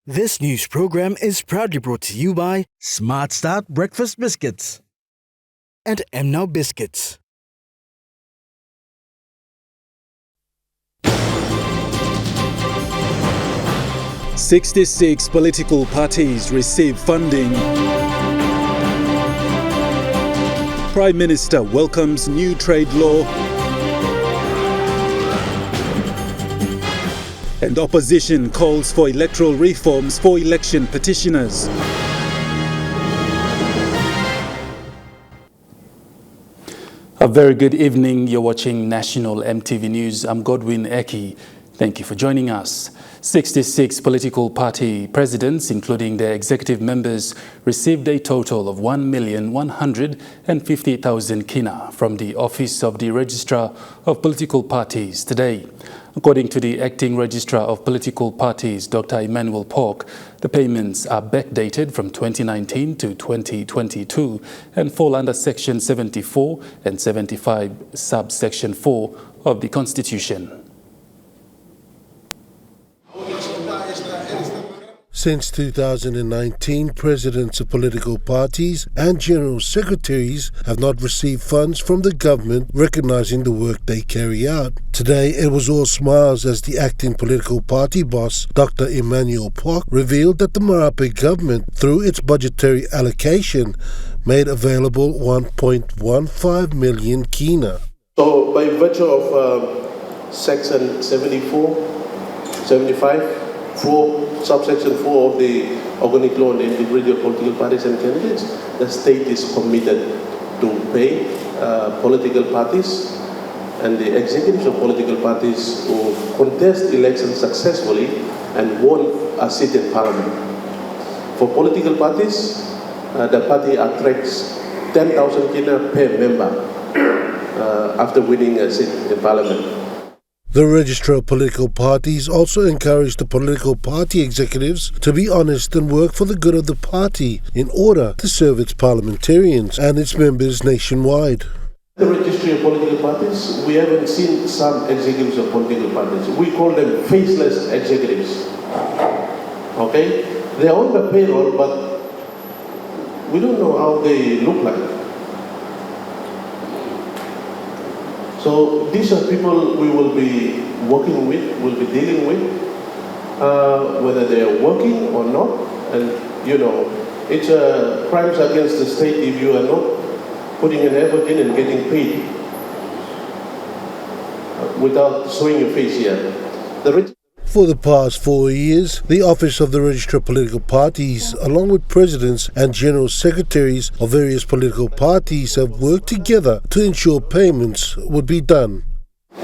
This news program is proudly brought to you by Smart Start Breakfast Biscuits and Now Biscuits. "66 political parties receive funding." Prime Minister welcomes new trade law. And opposition calls for electoral reforms for election petitioners. A very good evening. You're watching National EMTV News. I'm Godwin Eki. Thank you for joining us. 66 political party presidents, including their executive members, received a total of 1,150,000 kina from the Office of the Registrar of Political Parties today. According to the Acting Registrar of Political Parties, Dr. Emmanuel Pork, the payments are backdated from 2019 to 2022 and fall under Section 74 and 75, subsection 4 of the Constitution. Since 2019, presidents of political parties and general secretaries have not received funds from the government recognizing the work they carry out. Today, it was all smiles as the acting political party boss, Dr. Emmanuel Pork, revealed that the Marape government, through its budgetary allocation, made available 1.15 million kina. So, by virtue of Section 74, 75, subsection 4 of the Organic Law on Individual Political Parties and Candidates, the state is committed to pay political parties and the executives of political parties who contest elections successfully and won a seat in parliament. For political parties, the party attracts 10,000 kina per member after winning a seat in parliament. The Registrar of Political Parties also encouraged the political party executives to be honest and work for the good of the party in order to serve its parliamentarians and its members nationwide. The Registry of Political Parties, we haven't seen some executives of political parties. We call them faceless executives. Okay? They're on the payroll, but we don't know how they look like. So these are people we will be working with, will be dealing with, whether they are working or not. And you know, it's crimes against the state if you are not putting an effort in and getting paid without showing your face here. For the past 4 years, the Office of the Registrar of Political Parties, along with presidents and general secretaries of various political parties, have worked together to ensure payments would be done.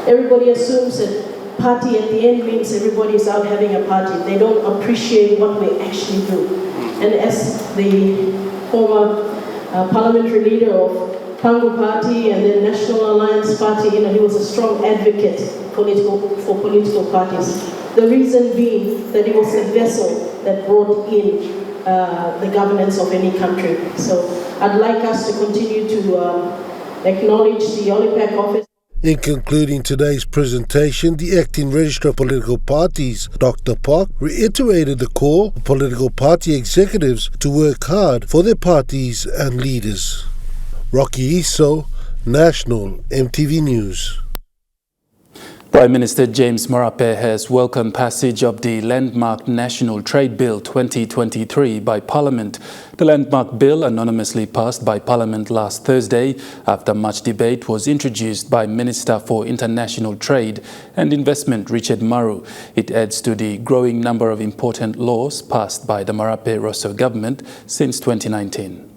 Everybody assumes that party at the end means everybody is out having a party. They don't appreciate what we actually do. And as the former parliamentary leader of Pangu Party and then National Alliance Party, he was a strong advocate for political parties. The reason being that it was a vessel that brought in the governance of any country. So I'd like us to continue to acknowledge the OLIPAC office. In concluding today's presentation, the Acting Registrar of Political Parties, Dr. Pork, reiterated the call for political party executives to work hard for their parties and leaders. Rocky Iso, National EMTV News. Prime Minister James Marape has welcomed passage of the landmark National Trade Bill 2023 by Parliament. The landmark bill, anonymously passed by Parliament last Thursday after much debate, was introduced by Minister for International Trade and Investment Richard Maru. It adds to the growing number of important laws passed by the Marape Rosso government since 2019.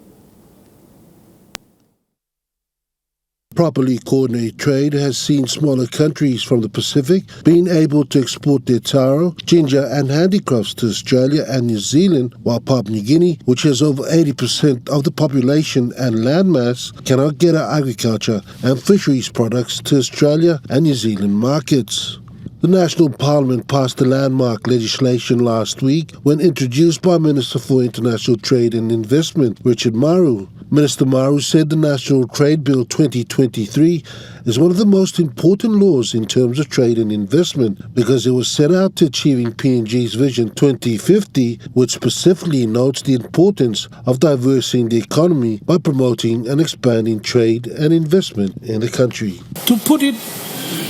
Properly coordinated trade has seen smaller countries from the Pacific being able to export their taro, ginger and handicrafts to Australia and New Zealand, while Papua New Guinea, which has over 80% of the population and landmass, cannot get our agriculture and fisheries products to Australia and New Zealand markets. The National Parliament passed the landmark legislation last week when introduced by Minister for International Trade and Investment, Richard Maru. Minister Maru said the National Trade Bill 2023 is one of the most important laws in terms of trade and investment because it was set out to achieving PNG's Vision 2050, which specifically notes the importance of diversifying the economy by promoting and expanding trade and investment in the country. To put it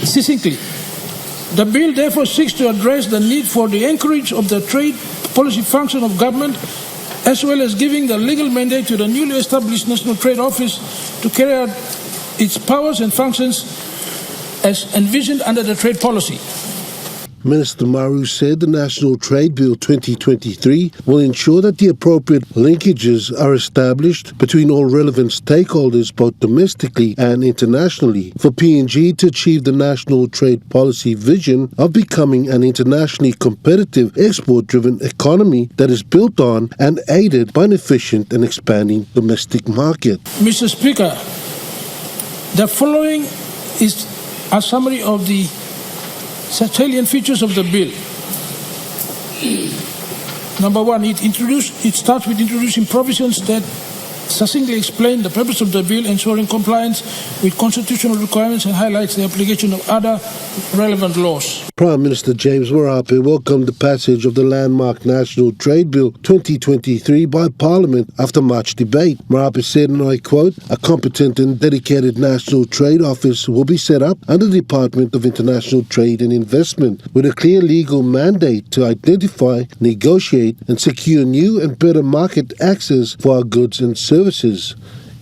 succinctly, the bill therefore seeks to address the need for the anchorage of the trade policy function of government, as well as giving the legal mandate to the newly established National Trade Office to carry out its powers and functions as envisioned under the trade policy. Minister Maru said the National Trade Bill 2023 will ensure that the appropriate linkages are established between all relevant stakeholders both domestically and internationally for PNG to achieve the national trade policy vision of becoming an internationally competitive export-driven economy that is built on and aided by an efficient and expanding domestic market. Mr. Speaker, the following is a summary of the salient features of the bill. Number one, it starts with introducing provisions that succinctly explain the purpose of the bill, ensuring compliance with constitutional requirements, and highlights the application of other relevant laws. Prime Minister James Marape welcomed the passage of the landmark National Trade Bill 2023 by Parliament after much debate. Marape said, and I quote, "A competent and dedicated National Trade Office will be set up under the Department of International Trade and Investment with a clear legal mandate to identify, negotiate and secure new and better market access for our goods and services."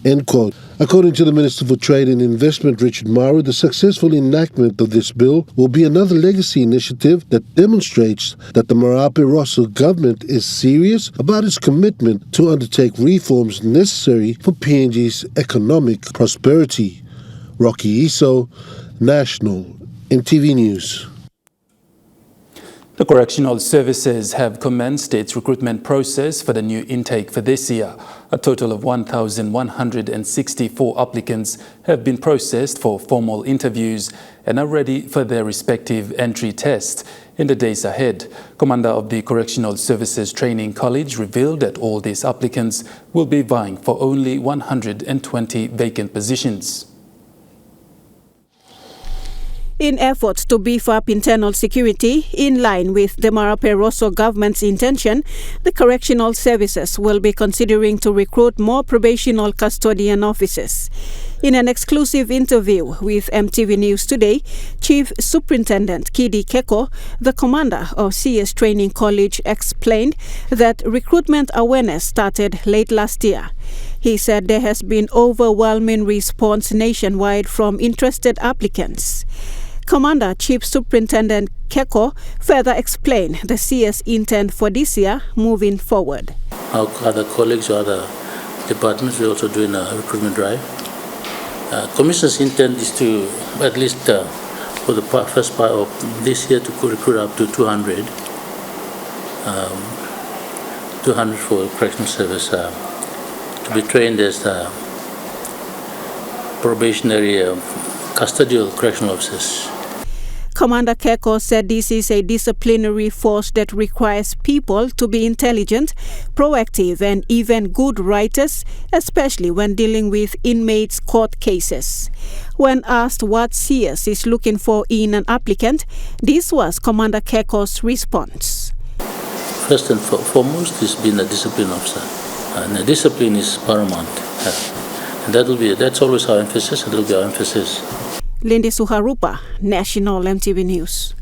End quote. According to the Minister for Trade and Investment, Richard Maru, the successful enactment of this bill will be another legacy initiative that demonstrates that the Marape Rosso government is serious about its commitment to undertake reforms necessary for PNG's economic prosperity. Rocky Iso, National EMTV News. The Correctional Services have commenced its recruitment process for the new intake for this year. A total of 1,164 applicants have been processed for formal interviews and are ready for their respective entry tests in the days ahead. Commander of the Correctional Services Training College revealed that all these applicants will be vying for only 120 vacant positions. In efforts to beef up internal security, in line with the Marape Rosso government's intention, the Correctional Services will be considering to recruit more probational custodian officers. In an exclusive interview with MTV News Today, Chief Superintendent Kidi Keko, the commander of CS Training College, explained that recruitment awareness started late last year. He said there has been overwhelming response nationwide from interested applicants. Commander Chief Superintendent Keko further explained the CS intent for this year moving forward. Our other colleagues or other departments are also doing a recruitment drive. Commission's intent is to, at least for the first part of this year, to recruit up to 200 for correctional service to be trained as probationary custodial correctional officers. Commander Keko said this is a disciplinary force that requires people to be intelligent, proactive and even good writers, especially when dealing with inmates' court cases. When asked what CS is looking for in an applicant, this was Commander Keko's response. First and foremost is being a discipline officer. And the discipline is paramount. And that's always our emphasis, and that will be our emphasis. Lindy Suharupa, National EMTV News.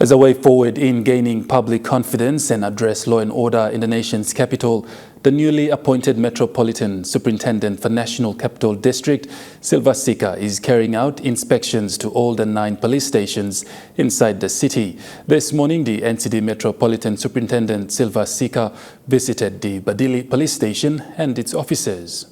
As a way forward in gaining public confidence and address law and order in the nation's capital, the newly appointed Metropolitan Superintendent for National Capital District, Silva Sika, is carrying out inspections to all the 9 police stations inside the city. This morning, the NCD Metropolitan Superintendent Silva Sika visited the Badili Police Station and its officers.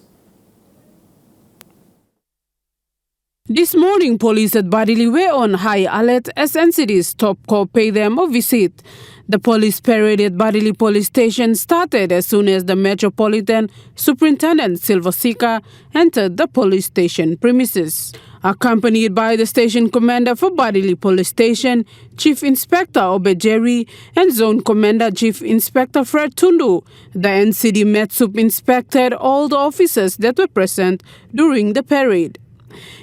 This morning, police at Badili were on high alert as NCD's top corps paid them a visit. The police parade at Badili Police Station started as soon as the Metropolitan Superintendent Silva Sika entered the police station premises. Accompanied by the station commander for Badili Police Station, Chief Inspector Obejeri, and Zone Commander Chief Inspector Fred Tundu, the NCD Metsup inspected all the officers that were present during the parade.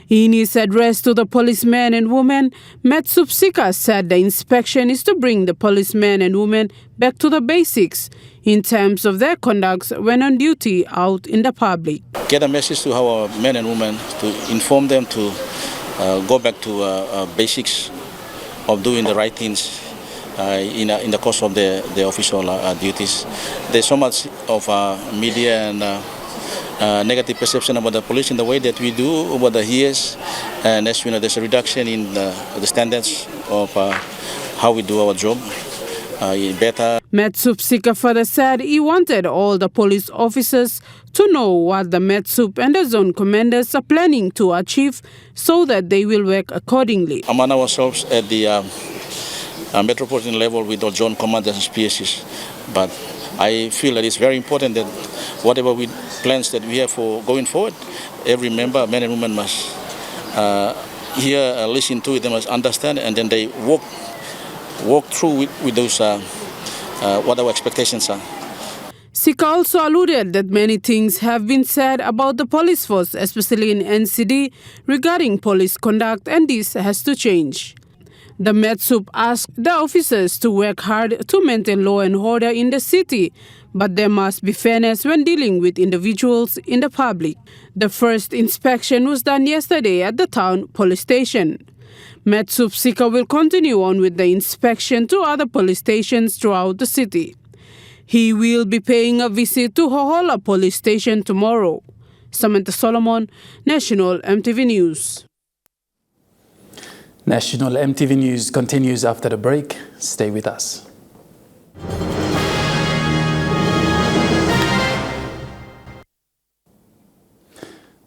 In his address to the policemen and women, Metsup Sika said the inspection is to bring the policemen and women back to the basics in terms of their conduct when on duty out in the public. Get a message to our men and women to inform them to go back to basics of doing the right things in the course of their official duties. There's so much of media and negative perception about the police in the way that we do over the years, and as you know, there's a reduction in the standards of how we do our job. Better. Metsup Sika further said he wanted all the police officers to know what the Metsup and the zone commanders are planning to achieve so that they will work accordingly. Among ourselves at the metropolitan level with the zone commanders and PSs, but I feel that it's very important that whatever plans that we have for going forward, every member, men and women, must hear, listen to it, they must understand, and then they walk through with those what our expectations are. Sika also alluded that many things have been said about the police force, especially in NCD, regarding police conduct, and this has to change. The Metsup asked the officers to work hard to maintain law and order in the city, but there must be fairness when dealing with individuals in the public. The first inspection was done yesterday at the town police station. Metsup Sika will continue on with the inspection to other police stations throughout the city. He will be paying a visit to Hohola police station tomorrow. Samantha Solomon, National EMTV News. National EMTV News continues after the break. Stay with us.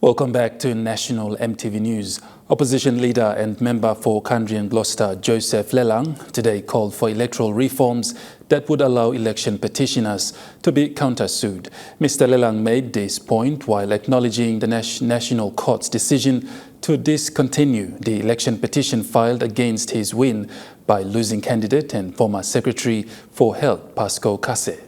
Welcome back to National EMTV News. Opposition leader and member for Kandri and Gloucester, Joseph Lelang, today called for electoral reforms that would allow election petitioners to be countersued. Mr. Lelang made this point while acknowledging the National Court's decision to discontinue the election petition filed against his win by losing candidate and former Secretary for Health, Pascal Kase.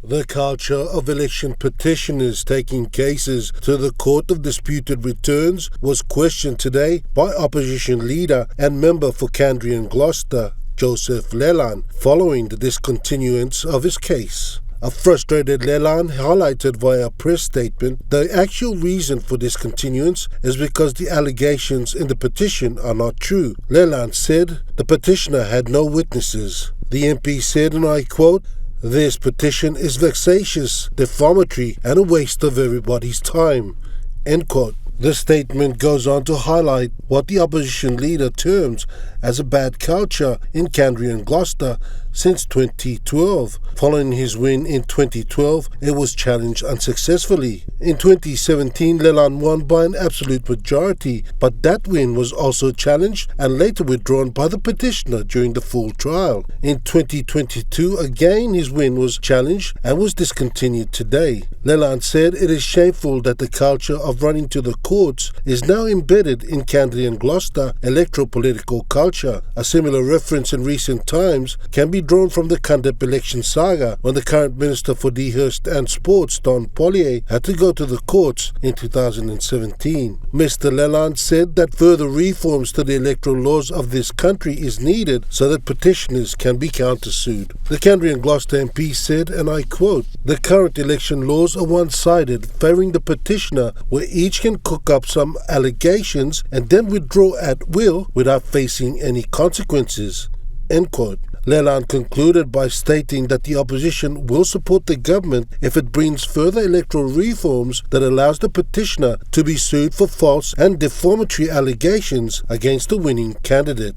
The culture of election petitioners taking cases to the Court of Disputed Returns was questioned today by opposition leader and member for Kandri and Gloucester, Joseph Lelang, following the discontinuance of his case. A frustrated Lelang highlighted via a press statement the actual reason for discontinuance is because the allegations in the petition are not true. Lelang said the petitioner had no witnesses. The MP said, and I quote, "This petition is vexatious, defamatory, and a waste of everybody's time." End quote. The statement goes on to highlight what the opposition leader terms as a bad culture in Kandri and Gloucester since 2012. Following his win in 2012, it was challenged unsuccessfully. In 2017, Lelang won by an absolute majority, but that win was also challenged and later withdrawn by the petitioner during the full trial. In 2022, again his win was challenged and was discontinued today. Lelang said it is shameful that the culture of running to the courts is now embedded in Kandri and Gloucester electro-political culture. A similar reference in recent times can be drawn from the Kandep election saga when the current Minister for Dehurst and Sports, Don Pollier, had to go to the courts in 2017. Mr. Lelang said that further reforms to the electoral laws of this country is needed so that petitioners can be countersued. The Kandri and Gloucester MP said, and I quote, "The current election laws are one-sided, favouring the petitioner where each can cook up some allegations and then withdraw at will without facing any consequences." End quote. Lelang concluded by stating that the opposition will support the government if it brings further electoral reforms that allows the petitioner to be sued for false and defamatory allegations against the winning candidate.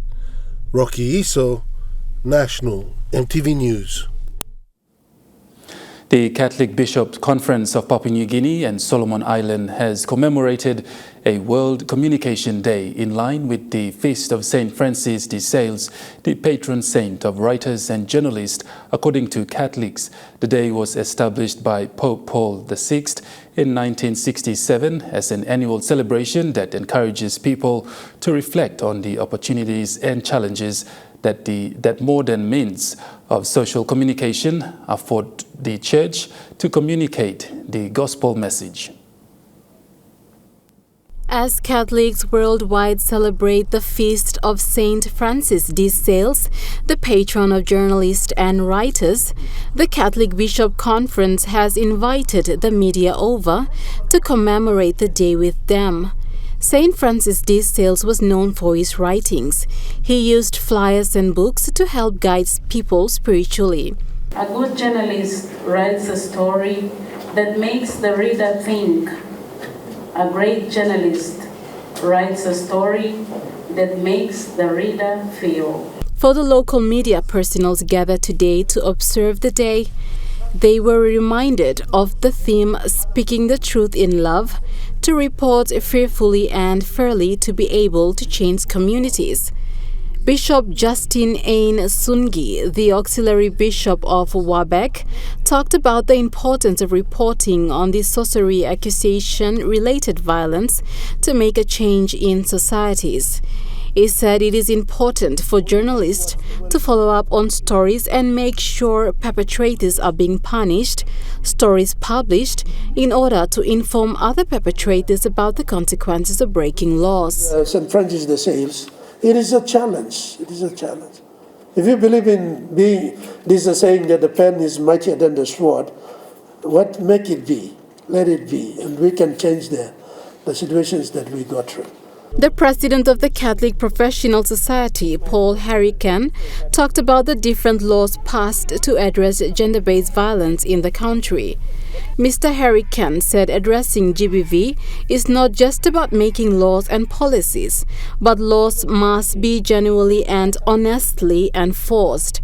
Rocky Iso, National EMTV News. The Catholic Bishops' Conference of Papua New Guinea and Solomon Island has commemorated a World Communication Day in line with the Feast of St. Francis de Sales, the patron saint of writers and journalists. According to Catholics, the day was established by Pope Paul VI in 1967 as an annual celebration that encourages people to reflect on the opportunities and challenges that modern means of social communication afford the Church to communicate the gospel message. As Catholics worldwide celebrate the feast of Saint Francis de Sales, the patron of journalists and writers, the Catholic Bishop Conference has invited the media over to commemorate the day with them. Saint Francis de Sales was known for his writings. He used flyers and books to help guide people spiritually. A good journalist writes a story that makes the reader think. A great journalist writes a story that makes the reader feel. For the local media personnel gathered today to observe the day, they were reminded of the theme Speaking the Truth in Love, to report fearfully and fairly to be able to change communities. Bishop Justin Ain Sungi, the auxiliary bishop of Wabek, talked about the importance of reporting on the sorcery accusation-related violence to make a change in societies. He said it is important for journalists to follow up on stories and make sure perpetrators are being punished, stories published, in order to inform other perpetrators about the consequences of breaking laws. St. Francis de Sales, it is a challenge. It is a challenge. If you believe in being, this is saying that the pen is mightier than the sword, what make it be? Let it be, and we can change the situations that we go through. The president of the Catholic Professional Society, Paul Harrican, talked about the different laws passed to address gender-based violence in the country. Mr. Harrican said addressing GBV is not just about making laws and policies, but laws must be genuinely and honestly enforced.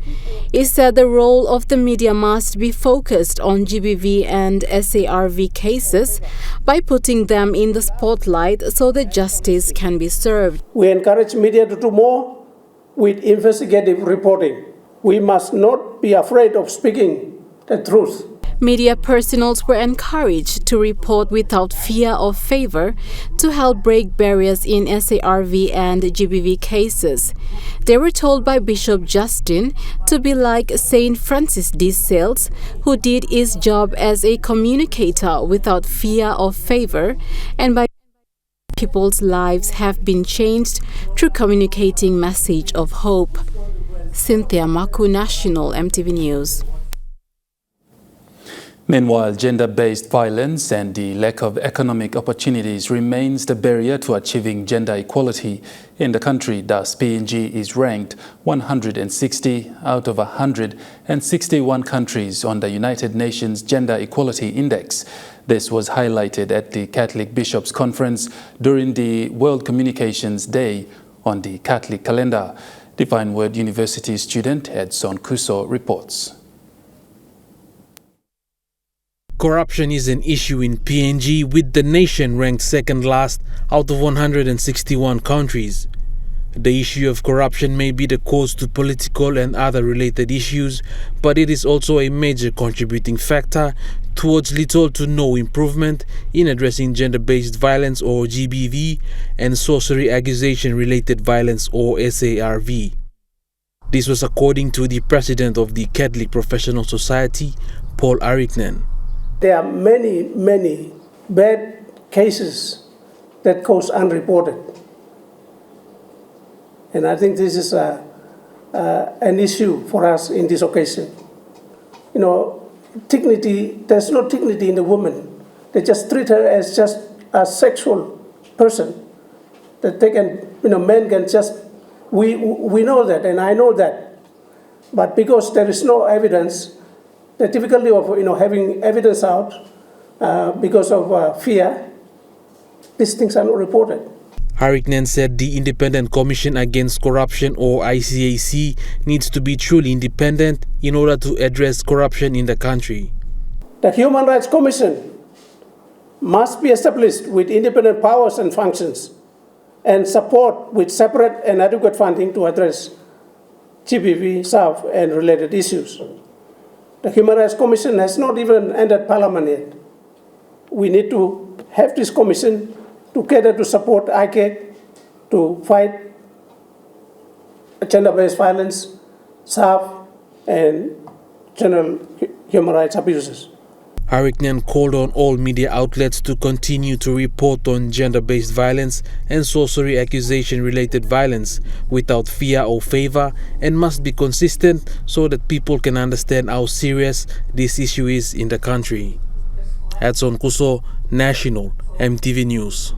He said the role of the media must be focused on GBV and SARV cases by putting them in the spotlight so that justice can be served. We encourage media to do more with investigative reporting. We must not be afraid of speaking the truth. Media personnel were encouraged to report without fear or favor to help break barriers in SARV and GBV cases. They were told by Bishop Justin to be like Saint Francis de Sales, who did his job as a communicator without fear or favor, and by people's lives have been changed through communicating message of hope. Cynthia Maku, National EMTV News. Meanwhile, gender-based violence and the lack of economic opportunities remains the barrier to achieving gender equality in the country. Thus, PNG is ranked 160 out of 161 countries on the United Nations Gender Equality Index. This was highlighted at the Catholic Bishops' Conference during the World Communications Day on the Catholic calendar. Divine Word University student Edson Kuso reports. Corruption is an issue in PNG, with the nation ranked second last out of 161 countries. The issue of corruption may be the cause to political and other related issues, but it is also a major contributing factor towards little to no improvement in addressing gender-based violence or GBV and sorcery accusation-related violence or SARV. This was according to the president of the Catholic Professional Society, Paul Harrican. There are many bad cases that goes unreported. And I think this is an issue for us in this occasion. You know, dignity, there's no dignity in the woman. They just treat her as just a sexual person. That they can, men can just, we know that, and I know that. But because there is no evidence, the difficulty of having evidence out because of fear, these things are not reported. Harrican said the Independent Commission Against Corruption, or ICAC, needs to be truly independent in order to address corruption in the country. The Human Rights Commission must be established with independent powers and functions and support with separate and adequate funding to address GBV, SAF, and related issues. The Human Rights Commission has not even entered Parliament yet. We need to have this commission together to support ICAC to fight gender-based violence, SAF, and general human rights abuses. Hariknan called on all media outlets to continue to report on gender-based violence and sorcery accusation-related violence without fear or favor, and must be consistent so that people can understand how serious this issue is in the country. Edson Kuso, National EMTV News.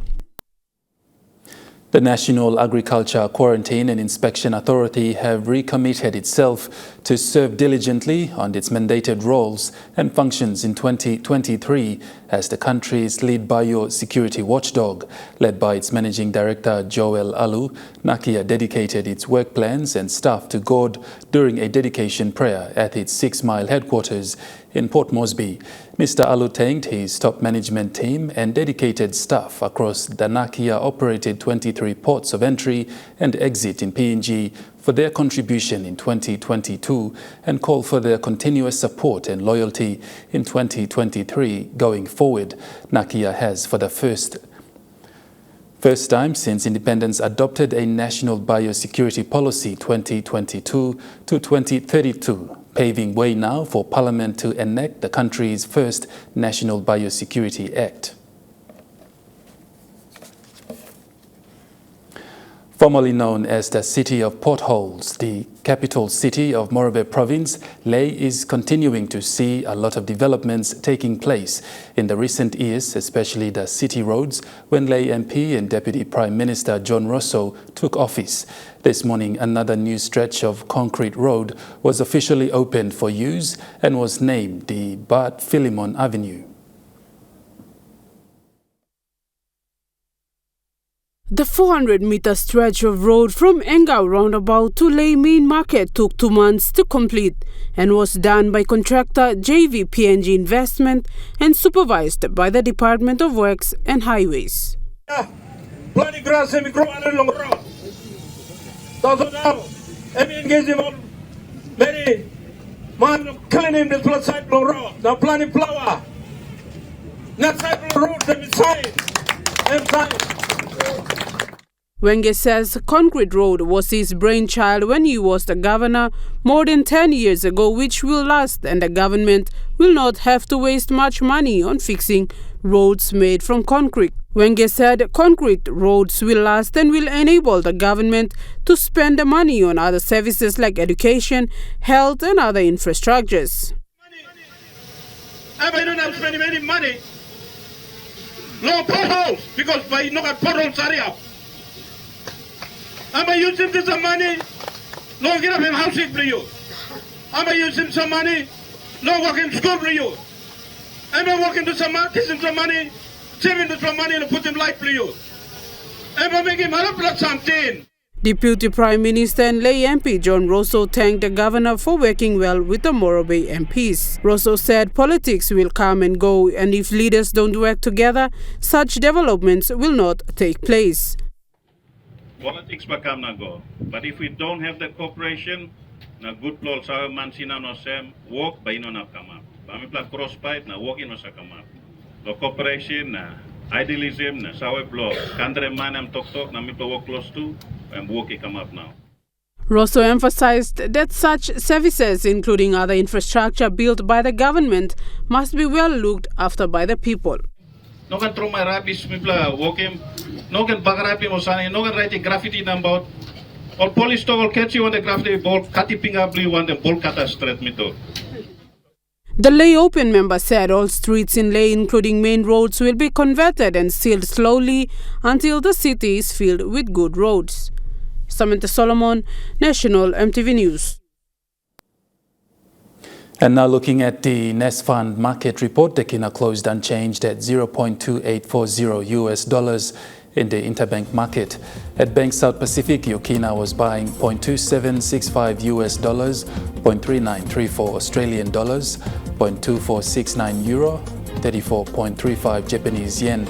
The National Agriculture Quarantine and Inspection Authority have recommitted itself to serve diligently on its mandated roles and functions in 2023 as the country's lead biosecurity watchdog. Led by its Managing Director Joel Alu, Nakia dedicated its work plans and staff to God during a dedication prayer at its 6 Mile headquarters in Port Moresby. Mr. Alu thanked his top management team and dedicated staff across the Nakia-operated 23 ports of entry and exit in PNG for their contribution in 2022 and called for their continuous support and loyalty in 2023 going forward. Nakia has, for the first time since independence, adopted a national biosecurity policy 2022 to 2032. Paving way now for Parliament to enact the country's first National Biosecurity Act. Formerly known as the City of Potholes, the capital city of Morobe Province, Lae is continuing to see a lot of developments taking place in the recent years, especially the city roads, when Lae MP and Deputy Prime Minister John Rosso took office. This morning, another new stretch of concrete road was officially opened for use and was named the Bart Philemon Avenue. The 400-meter stretch of road from Engau roundabout to Lae Main Market took 2 months to complete and was done by contractor JV PNG Investment and supervised by the Department of Works and Highways. Wenge says concrete road was his brainchild when he was the governor more than 10 years ago, which will last, and the government will not have to waste much money on fixing roads made from concrete. Wenge said concrete roads will last and will enable the government to spend the money on other services like education, health and other infrastructures. I don't have to spend any money. No potholes, because by no potholes area. I'm using this money, no get up in housing for you. I'm using some money, no working school for you. I'm working to some money, saving some money and put in life for you. I'm making something. Deputy Prime Minister and Lae MP John Rosso thanked the governor for working well with the Morobe MPs. Rosso said politics will come and go, and if leaders don't work together, such developments will not take place. Politics become na go, but if we don't have the cooperation, na good plol sa mansina no sem work by no na kama. Kami pla cross fight na work no sa kama. The cooperation na idealism na sawe plol. Kandre man am tok na mi work close to and work come up now. Rosso emphasized that such services, including other infrastructure built by the government, must be well looked after by the people. No can throw my rubbish, people walking. No can bagarapi mo sana. No can write graffiti about. All police to all catch you on the graffiti ball, cutting up blue one the ball cutter straight me to. The Lae Open member said all streets in Lae, including main roads, will be converted and sealed slowly until the city is filled with good roads. Samantha Solomon, National EMTV News. And now looking at the Nest Fund market report, the Kina closed unchanged at $0.2840 US in the interbank market. At Bank South Pacific, Yokina was buying $0.2765 US, $0.3934 Australian dollars, 1.2469 euro, 34.35 Japanese yen.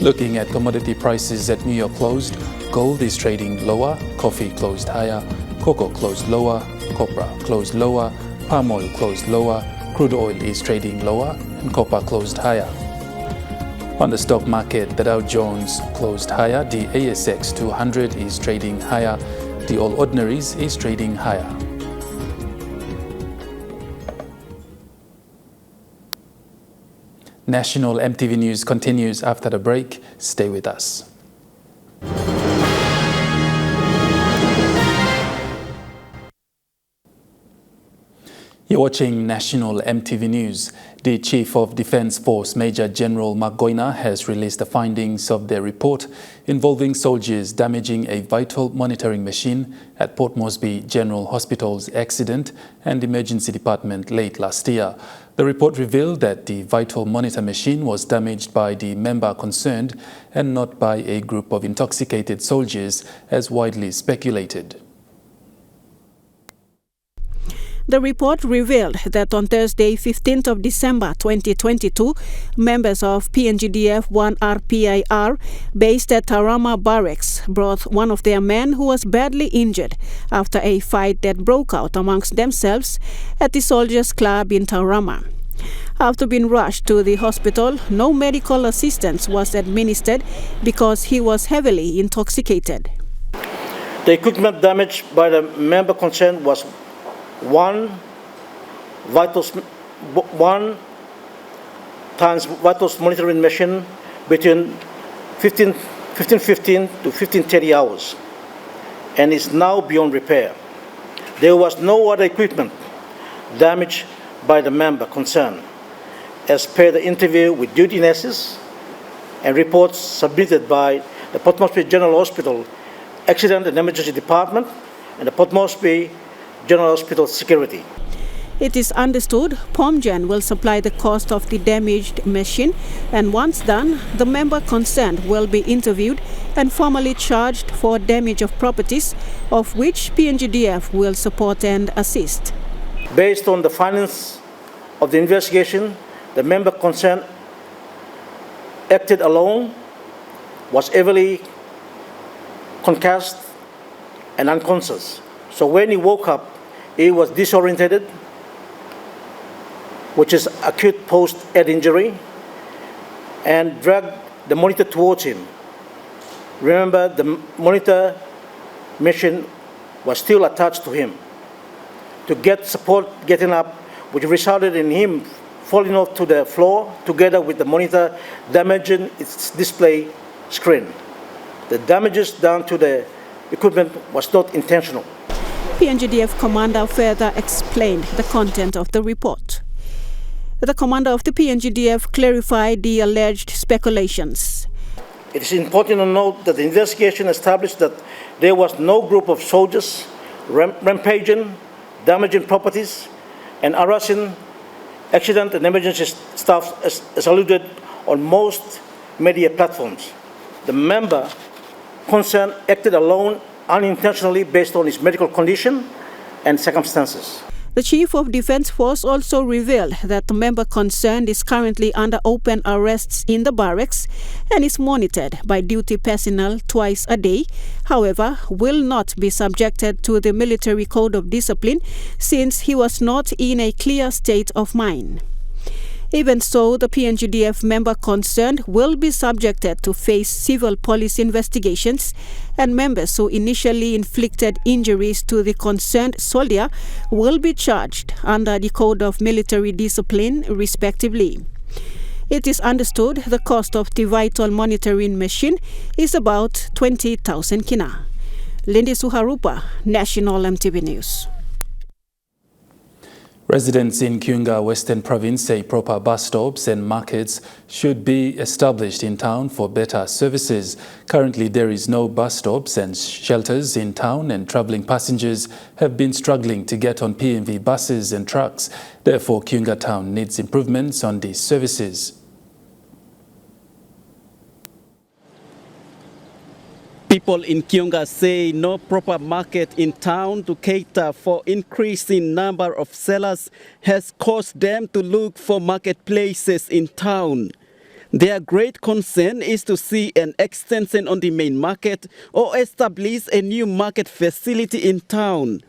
Looking at commodity prices at New York closed, gold is trading lower, coffee closed higher, cocoa closed lower, copra closed lower, palm oil closed lower, crude oil is trading lower, and copper closed higher. On the stock market, the Dow Jones closed higher, the ASX 200 is trading higher, the All Ordinaries is trading higher. National EMTV News continues after the break. Stay with us. You're watching National EMTV News. The Chief of Defence Force, Major General Magoina, has released the findings of their report involving soldiers damaging a vital monitoring machine at Port Moresby General Hospital's accident and emergency department late last year. The report revealed that the vital monitor machine was damaged by the member concerned and not by a group of intoxicated soldiers, as widely speculated. The report revealed that on Thursday, 15th of December 2022, members of PNGDF 1RPIR based at Tarama Barracks brought one of their men who was badly injured after a fight that broke out amongst themselves at the Soldiers Club in Tarama. After being rushed to the hospital, no medical assistance was administered because he was heavily intoxicated. The equipment damaged by the member concerned was one times vitals monitoring machine between 15:15 to 15:30 hours and is now beyond repair. There was no other equipment damaged by the member concerned, as per the interview with duty nurses and reports submitted by the Port Moresby General Hospital Accident and Emergency Department and the Port Moresby General Hospital Security. It is understood POMGEN will supply the cost of the damaged machine, and once done, the member concerned will be interviewed and formally charged for damage of properties, of which PNGDF will support and assist. Based on the findings of the investigation, the member concerned acted alone, was heavily concussed and unconscious. So when he woke up, he was disoriented, which is acute post-head injury, and dragged the monitor towards him. Remember, the monitor machine was still attached to him. To get support getting up, which resulted in him falling off to the floor together with the monitor damaging its display screen. The damages done to the equipment was not intentional. PNGDF commander further explained the content of the report. The commander of the PNGDF clarified the alleged speculations. It is important to note that the investigation established that there was no group of soldiers rampaging, damaging properties, and harassing accident and emergency staff as alluded on most media platforms. The member concerned acted alone unintentionally based on his medical condition and circumstances. The Chief of Defence Force also revealed that the member concerned is currently under open arrests in the barracks and is monitored by duty personnel twice a day. However, will not be subjected to the military code of discipline since he was not in a clear state of mind. Even so, the PNGDF member concerned will be subjected to face civil police investigations, and members who initially inflicted injuries to the concerned soldier will be charged under the Code of Military Discipline, respectively. It is understood the cost of the vital monitoring machine is about 20,000 kina. Lindy Suharupa, National EMTV News. Residents in Kiunga Western Province say proper bus stops and markets should be established in town for better services. Currently, there is no bus stops and shelters in town, and travelling passengers have been struggling to get on PMV buses and trucks. Therefore, Kiunga town needs improvements on these services. people in Kiunga say no proper market in town to cater for increasing number of sellers has caused them to look for marketplaces in town. Their great concern is to see an extension on the main market or establish a new market facility in town.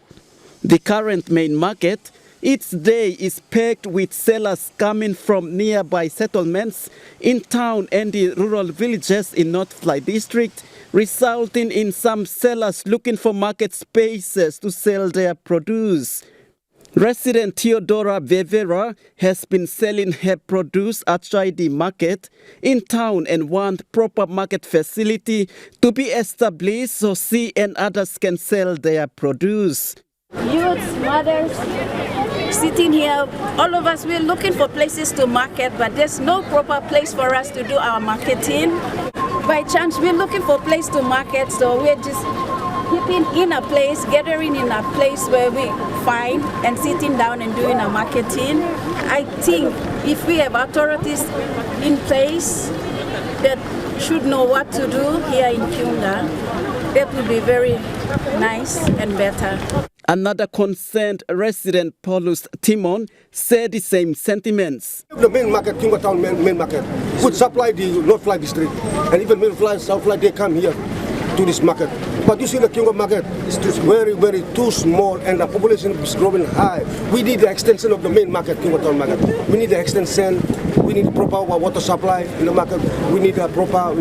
The current main market, its day is packed with sellers coming from nearby settlements in town and the rural villages in North Fly district, resulting in some sellers looking for market spaces to sell their produce. Resident Theodora Vevera has been selling her produce outside the market in town and wants proper market facility to be established so she and others can sell their produce. Youths, mothers, sitting here, all of us, we're looking for places to market, but there's no proper place for us to do our marketing. By chance, we're looking for a place to market, so we're just keeping in a place, gathering in a place where we find and sitting down and doing our marketing. I think if we have authorities in place that should know what to do here in Kiunga, that would be very nice and better. Another concerned resident, Paulus Timon, said the same sentiments. The main market, Kiunga town main market, would supply the North Fly district, and even Middle Fly, South Fly, they come here to this market. But you see the Kiunga market is very, very too small, and the population is growing high. We need the extension of the main market, Kiunga town market. We need the extension. We need proper water supply in the market. We need a proper,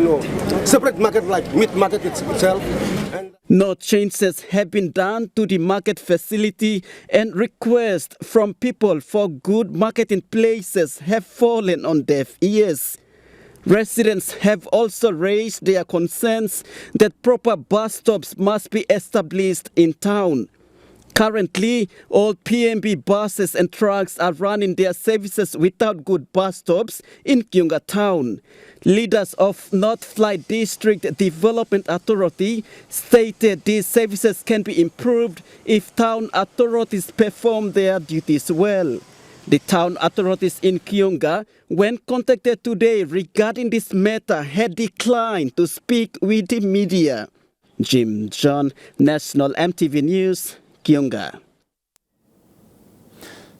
separate market like meat market itself. No changes have been done to the market facility, and requests from people for good marketing places have fallen on deaf ears. Residents have also raised their concerns that proper bus stops must be established in town. Currently, all PMB buses and trucks are running their services without good bus stops in Kiunga town. Leaders of North Fly District Development Authority stated these services can be improved if town authorities perform their duties well. The town authorities in Kiunga, when contacted today regarding this matter, had declined to speak with the media. Jim John, National EMTV News, Kiunga.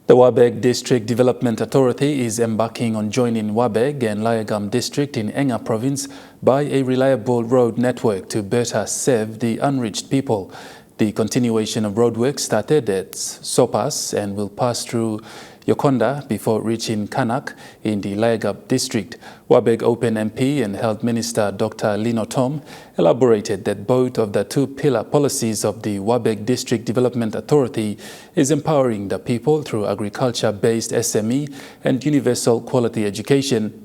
The Wabeg District Development Authority is embarking on joining Wabeg and Layagam District in Enga Province by a reliable road network to better serve the unreached people. The continuation of roadwork started at Sopas and will pass through Yokonda before reaching Kanak in the Layagam district. Wabeg Open MP and Health Minister Dr. Lino Tom elaborated that both of the two-pillar policies of the Wabeg District Development Authority is empowering the people through agriculture-based SME and universal quality education,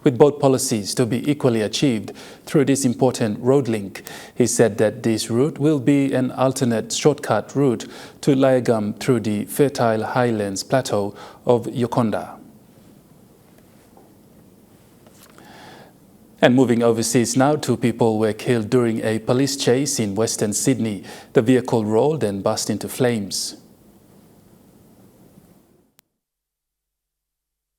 with both policies to be equally achieved through this important road link. He said that this route will be an alternate shortcut route to Layagam through the fertile highlands plateau of Yokonda. And moving overseas now, 2 people were killed during a police chase in Western Sydney. The vehicle rolled and burst into flames.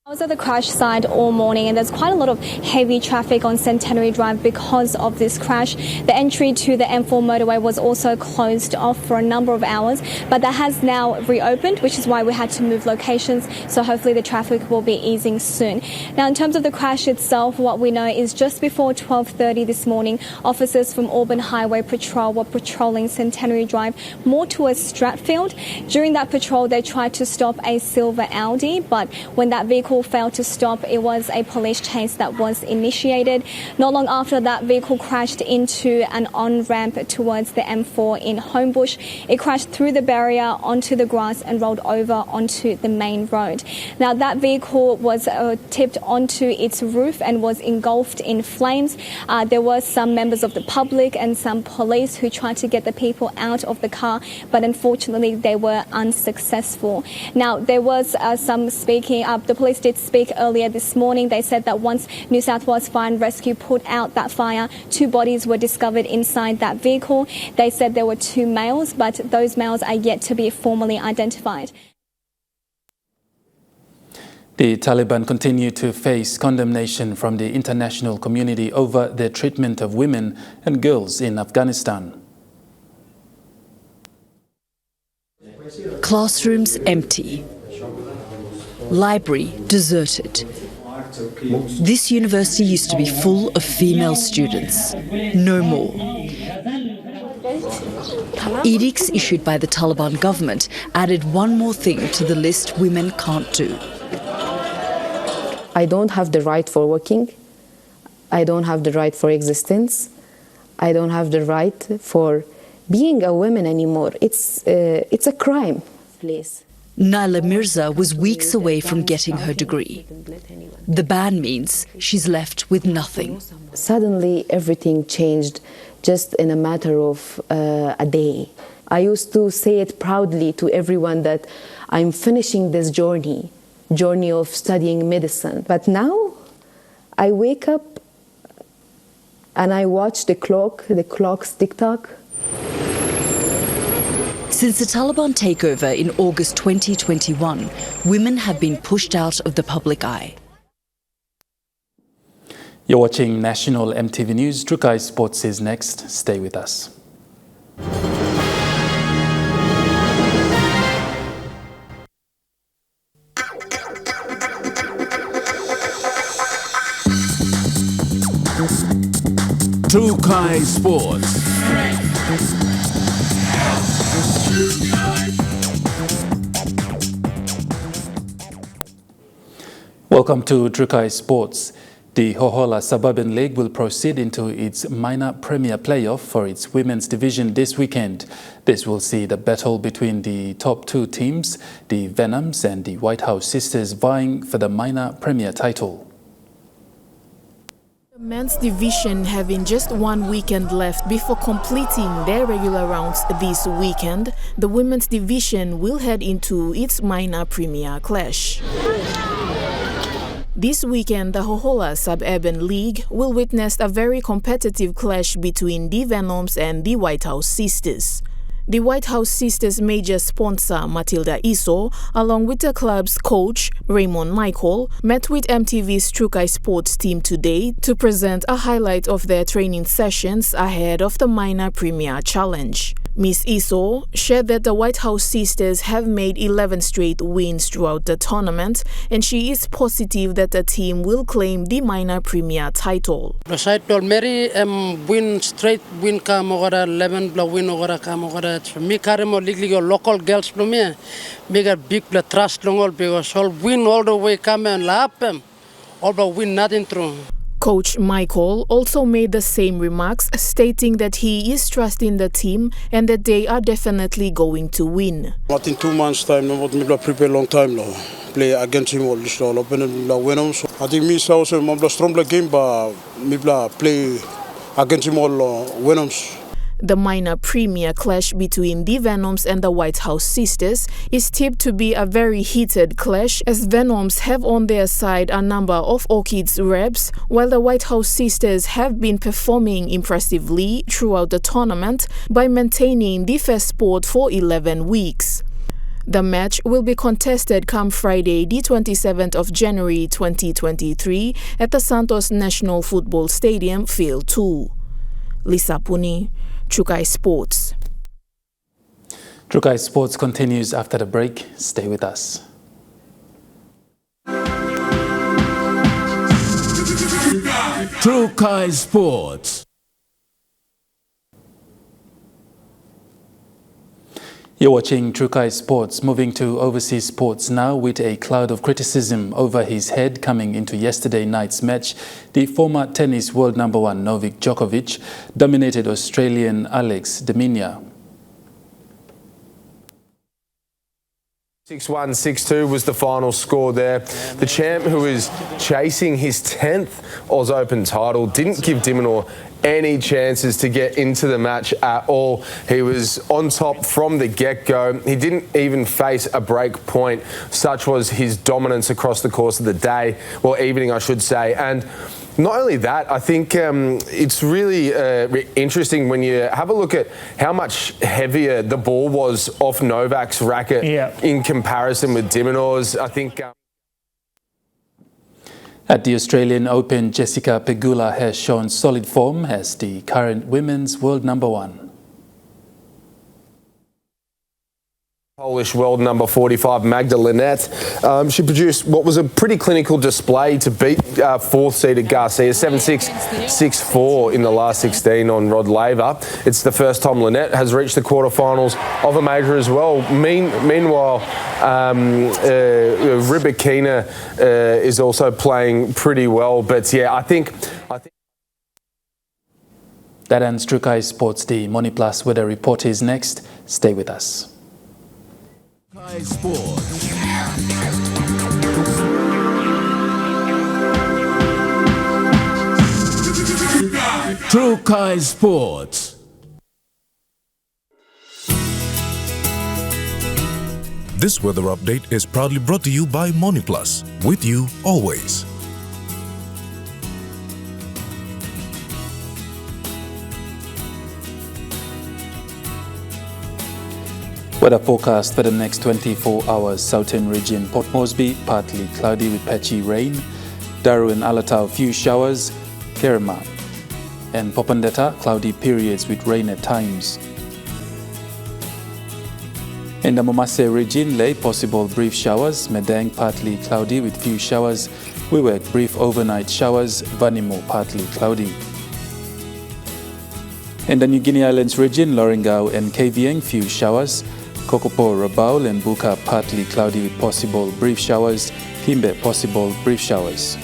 I was at the crash site all morning, and there's quite a lot of heavy traffic on Centenary Drive because of this crash. The entry to the M4 motorway was also closed off for a number of hours, but that has now reopened, which is why we had to move locations, so hopefully the traffic will be easing soon. Now, in terms of the crash itself, what we know is just before 12:30 this morning, officers from Auburn Highway Patrol were patrolling Centenary Drive more towards Stratfield. During that patrol, they tried to stop a silver Audi, but when that vehicle failed to stop, it was a police chase that was initiated. Not long after, that vehicle crashed into an on-ramp towards the M4 in Homebush. It crashed through the barrier onto the grass and rolled over onto the main road. Now, that vehicle was tipped onto its roof and was engulfed in flames. There were some members of the public and some police who tried to get the people out of the car, but unfortunately they were unsuccessful. Now, there was some speaking up. The police did speak earlier this morning. They said that once New South Wales Fire and Rescue put out that fire, 2 bodies were discovered inside that vehicle. They said there were 2 males, but those males are yet to be formally identified. The Taliban continue to face condemnation from the international community over their treatment of women and girls in Afghanistan. Classrooms empty. Library deserted. This university used to be full of female students. No more. Edicts issued by the Taliban government added one more thing to the list women can't do. I don't have the right for working. I don't have the right for existence. I don't have the right for being a woman anymore. It's a crime, please. Naila Mirza was weeks away from getting her degree. The ban means she's left with nothing. Suddenly, everything changed just in a matter of a day. I used to say it proudly to everyone that I'm finishing this journey of studying medicine. But now, I wake up and I watch the clock's tick-tock. Since the Taliban takeover in August 2021, women have been pushed out of the public eye. You're watching National EMTV News. Trukai Sports is next. Stay with us. Trukai Sports. Welcome to Trukai Sports. The Hohola Suburban League will proceed into its minor premier playoff for its women's division this weekend. This will see the battle between the top two teams, the Venoms and the White House Sisters, vying for the minor premier title. The men's division having just one weekend left before completing their regular rounds this weekend, the women's division will head into its minor premier clash. This weekend, the Hohola Suburban League will witness a very competitive clash between the Venoms and the White House Sisters. The White House Sisters' major sponsor, Matilda Iso, along with the club's coach, Raymond Michael, met with MTV's Trukai Sports team today to present a highlight of their training sessions ahead of the Minor Premier Challenge. Miss Iso shared that the White House Sisters have made 11 straight wins throughout the tournament, and she is positive that the team will claim the Minor Premier title. The side told Mary win straight win come over 11 win over come over me caremo ligli local girls from me bigger big the trust long all because all win all the way come and lap them all but win nothing through. Coach Michael also made the same remarks, stating that he is trusting the team and that they are definitely going to win. But in 2 months' time, we prepare a long time now. Play against him all this all open and so I think me also the stronger game but me play against him all Venoms. The minor premier clash between the Venoms and the White House Sisters is tipped to be a very heated clash, as Venoms have on their side a number of Orchids reps, while the White House Sisters have been performing impressively throughout the tournament by maintaining the first spot for 11 weeks. The match will be contested come Friday, the 27th of January 2023 at the Santos National Football Stadium, Field 2. Lisa Puni, Trukai Sports. Trukai Sports continues after the break. Stay with us. Trukai Sports. You're watching Trukai Sports. Moving to overseas sports now, with a cloud of criticism over his head coming into yesterday night's match, the former tennis world number one Novak Djokovic dominated Australian Alex de Minaur. 6-1, 6-2 was the final score there. The champ, who is chasing his 10th Oz Open title, didn't give de Minaur any chances to get into the match at all. He was on top from the get-go. He didn't even face a break point. Such was his dominance across the course of the day, well, evening I should say. And not only that, I think it's really interesting when you have a look at how much heavier the ball was off Novak's racket in comparison with de Minaur's. I think At the Australian Open, Jessica Pegula has shown solid form as the current women's world number one. Polish world number 45, Magda Linette. She produced what was a pretty clinical display to beat fourth-seeded Garcia, 7-6, 6-4 in the last 16 on Rod Laver. It's the first time Linette has reached the quarterfinals of a major as well. Meanwhile, Rybakina is also playing pretty well. But yeah, I think that ends Trukai Sports. The Money Plus weather report is next. Stay with us. Sports. True Kai Sports. This weather update is proudly brought to you by Money Plus, with you always. Weather forecast for the next 24 hours. Southern region, Port Moresby, partly cloudy with patchy rain. Daru and Alatau, few showers. Kerema and Popondetta, cloudy periods with rain at times. In the Momase region, Ley, possible brief showers. Medang, partly cloudy with few showers. Wewak, brief overnight showers. Vanimo, partly cloudy. In the New Guinea Islands region, Lorengau and Kavieng, few showers. Kokopo, Rabaul and Buka, partly cloudy with possible brief showers. Kimbe, possible brief showers.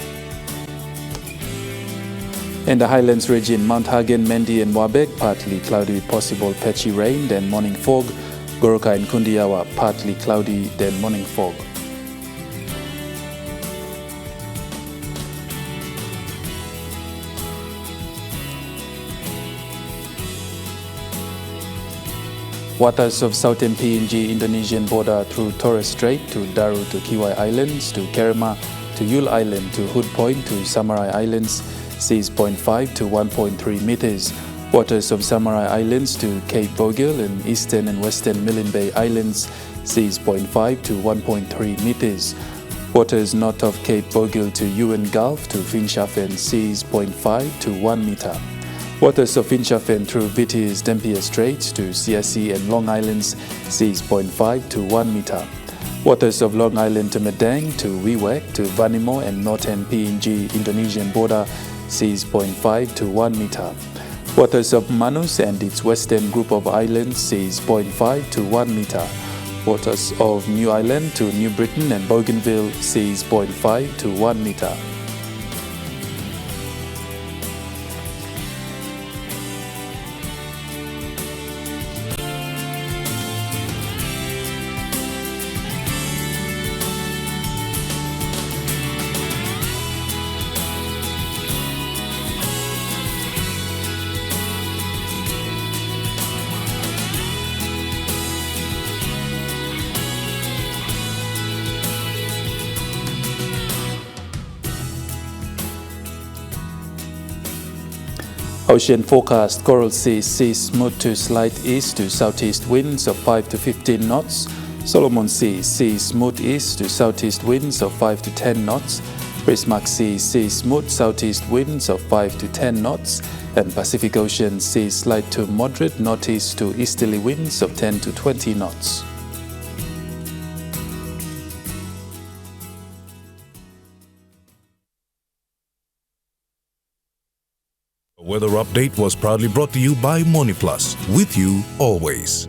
In the Highlands region, Mount Hagen, Mendi and Wabek, partly cloudy with possible patchy rain, then morning fog. Goroka and Kundiawa, partly cloudy, then morning fog. Waters of southern PNG Indonesian border through Torres Strait to Daru to Kiwai Islands to Kerema to Yule Island to Hood Point to Samarai Islands, seas 0.5 to 1.3 meters. Waters of Samarai Islands to Cape Vogel and eastern and western Milne Bay Islands, seas 0.5 to 1.3 meters. Waters north of Cape Vogel to Ewan Gulf to Finschhafen, seas 0.5 to 1 meter. Waters of Finschhafen through Vitis Dampier Strait to CSE and Long Islands, seas 0.5 to 1 meter. Waters of Long Island to Medang to Wewak to Vanimo and northern PNG Indonesian border, seas 0.5 to 1 meter. Waters of Manus and its western group of islands, seas 0.5 to 1 meter. Waters of New Island to New Britain and Bougainville, seas 0.5 to 1 meter. Ocean forecast, Coral Sea, seas smooth to slight east to southeast winds of 5 to 15 knots. Solomon Sea, seas smooth east to southeast winds of 5 to 10 knots. Bismarck Sea, seas smooth southeast winds of 5 to 10 knots. And Pacific Ocean, seas slight to moderate northeast to easterly winds of 10 to 20 knots. Weather update was proudly brought to you by Money Plus, with you always.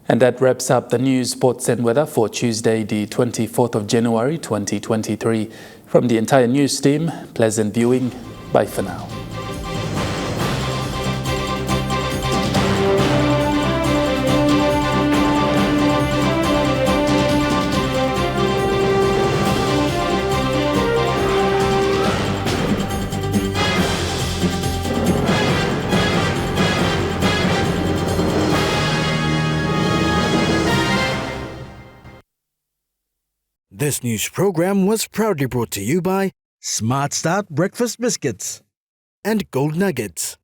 And that wraps up the news, sports and weather for Tuesday, the 24th of January 2023. From the entire news team, pleasant viewing. Bye for now. This news program was proudly brought to you by Smart Start Breakfast Biscuits and Gold Nuggets.